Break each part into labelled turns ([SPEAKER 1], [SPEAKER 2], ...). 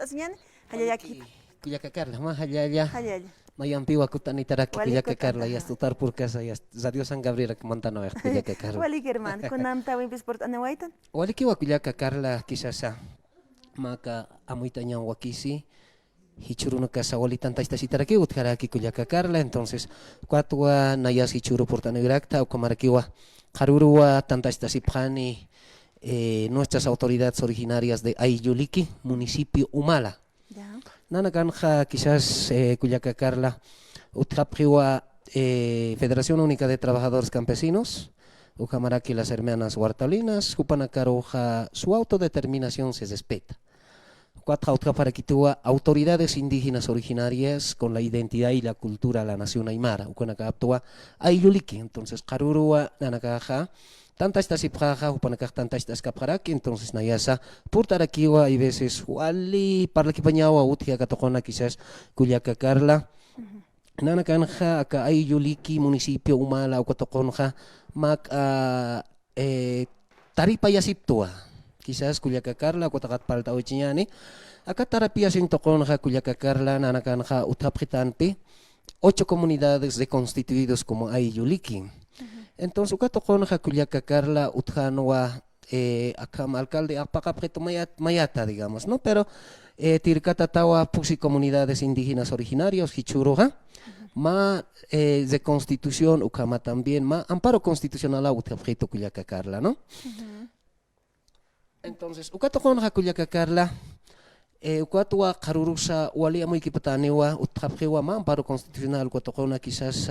[SPEAKER 1] asñani hayayaki
[SPEAKER 2] Kullaka Carla, más allá.
[SPEAKER 1] hayaya
[SPEAKER 2] Mayampiwa kutanitaraki
[SPEAKER 1] wali
[SPEAKER 2] Kullaka
[SPEAKER 1] kutana
[SPEAKER 2] Carla, y estutar por casa, y Radio San Gabriel, Montano, Kullaka Carla.
[SPEAKER 1] wali hermano kunam tawin pisport anewaitan
[SPEAKER 2] Walikiwa Kullaka Carla, quizás maka amuitañan wakisi. Hichuru no casa wali tanta esta sitaraki utkaraki Kullaka Carla, entonces cuatwa nayas hichuru por tanegrakta o kamarakiwa Karurua tanta esta sipani nuestras autoridades originarias de Aylluliki, municipio Humala.
[SPEAKER 1] ya
[SPEAKER 2] Nana Ganja, quizás Kullaka Carla, Utkapriwa, Federación Única de Trabajadores Campesinos, Ujamaraki las hermanas Huartalinas, Jupanakaroja, su autodeterminación se respeta. Cuatro Utkaparakitúa, autoridades indígenas originarias con la identidad y la cultura de la nación Aymara, Ukanakaptua, Aylluliki, entonces Karurua, Nanakaja, tanta esta sipraja, upanakak tanta esta escaparaki, entonces nayasa, purtarakiwa, hay veces, wali, parlakipañawa, utia katokona, quizás, Kullaka Carla, nanakanja, acá hay Yuliki, municipio Humala, o katokonja, mak, taripa yasiptua, quizás Kullaka Carla, kotakat palta uchiñani, acá tarapia sin tokonja, Kullaka Carla, nanakanja, utapritanpi, 8 comunidades reconstituidos como hay Yuliki. Entonces, uka tokonja Kullaka Carla, utjanwa, acá alcalde, apakapreto mayata, digamos, ¿no? Pero, tirkata tawa pusi comunidades indígenas originarios, hichuroja, ma de constitución, ukama también, ma amparo constitucional, utjapreto Kullaka Carla, ¿no? Entonces, uka tokonja Kullaka Carla, Ukatua Karurusa wali amu ikipatanewa utqapqiwa ma amparo constitucional kuatokona quizás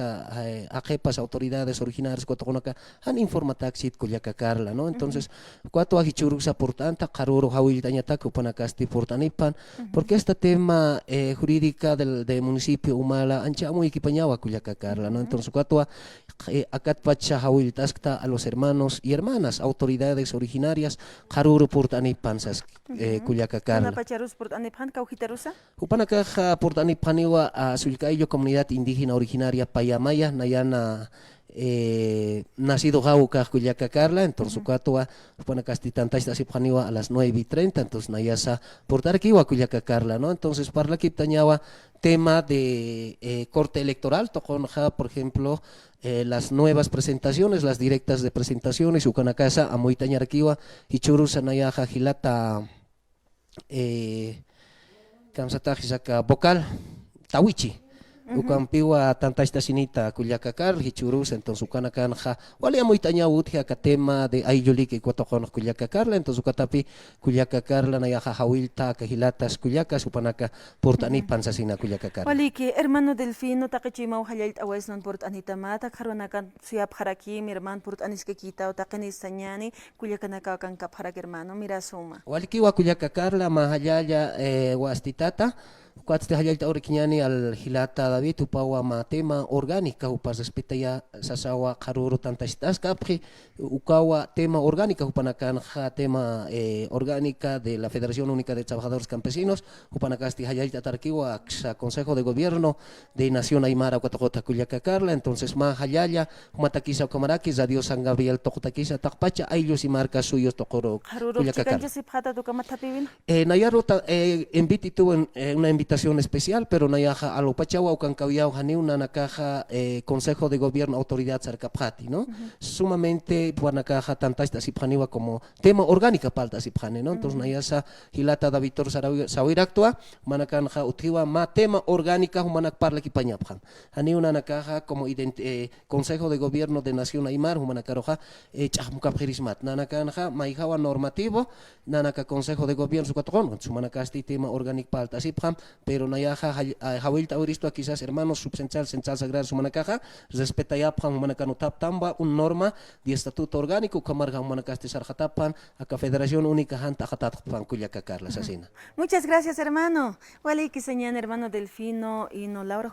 [SPEAKER 2] aqepas autoridades originarias kuatokona han informataxit Kullaka Carla, ¿no? Entonces kuatua hichurusa por tanta karuru hawiltañata kupanakasti por tanipan porque este tema jurídica del municipio Humala ancha amu ikipañawa Kullaka Carla, ¿no? Entonces kuatua akatpacha hawiltaskta a los hermanos y hermanas autoridades originarias karuru por tanipan sas Kullaka Carla.
[SPEAKER 1] Por anephan kaujitarusa
[SPEAKER 2] Upanakaja portani paniwa a Sulcaillo comunidad indígena originaria Payamaya Nayana nacido Jauca Kullaka Carla, entonces Ukatua Upanakasti tantasta si paniwa a las 9:30, entonces Nayasa portar kiwa Kullaka Carla, ¿no? Entonces parla kiptañawa tema de corte electoral, toconja por ejemplo las nuevas presentaciones, las directas de presentaciones, Ukanakasa Amoitañarkiwa Hichurusa Nayaja Gilata kamsatajisaka vocal tawichi ukampiwa tanta esta sinita Kullaka Carla hichurus entonces ukanakanja wali amoitaña utja ka tema de Aylluliki kuatokon Kullaka Carla entonces ukatapi Kullaka Carla nayaja hawilta kahilatas Kullaka supanaka portani pansasina Kullaka Carla
[SPEAKER 1] wali que hermano Delfino taqichima halayt awais non port anita mata karonakan siap haraki mi hermano port aniske kita o taqini sañani Kullaka nakakan kap harak hermano mira suma
[SPEAKER 2] wali kiwa Kullaka Carla mahayaya wastitata Kuatste hajalta orikiñani al hilata David upawa ma tema orgánica upas respecta ya sasawa karuru tanta estas kapri ukawa tema orgánica upanakan ja tema orgánica de la Federación Única de Trabajadores Campesinos upanakasti hajalta tarkiwa Consejo de Gobierno de Nación Aymara kuatokota Kullaka Carla entonces ma hallaya humatakisa ukamaraki Radio San Gabriel tokotakisa takpacha ayllos y marcas suyos tokoro Kullaka Carla Nayaro inviti tuvo una invitación especial, pero nayaja a lo pachawa ukankawiyao hani una nakaja Consejo de Gobierno Autoridad Sarkapati, ¿no? Sumamente buanakaja tanta esta sipjaniwa como tema orgánica palta sipjane, ¿no? Entonces nayasa hilata David Sawir actua manakanja utiwa ma tema orgánica humanak parla kipañapjan. Hani una nakaja como Consejo de Gobierno de Nación Aymar humanakaroja chahmukapjirismat. Nanakanja maijawa normativo, nanaka Consejo de Gobierno sukatron, sumanakasti tema orgánico palta sipjam, pero nayaja hawilta uristo quizás hermanos subcentral central sagrada sumanakaja respeta ya pan humanakano tap tamba un norma de estatuto orgánico kamarga humanakaste sarjatapan a Federación Única hanta pan Kullaka Carla asesina.
[SPEAKER 1] Muchas gracias hermano wali que señan hermano Delfino y no Laura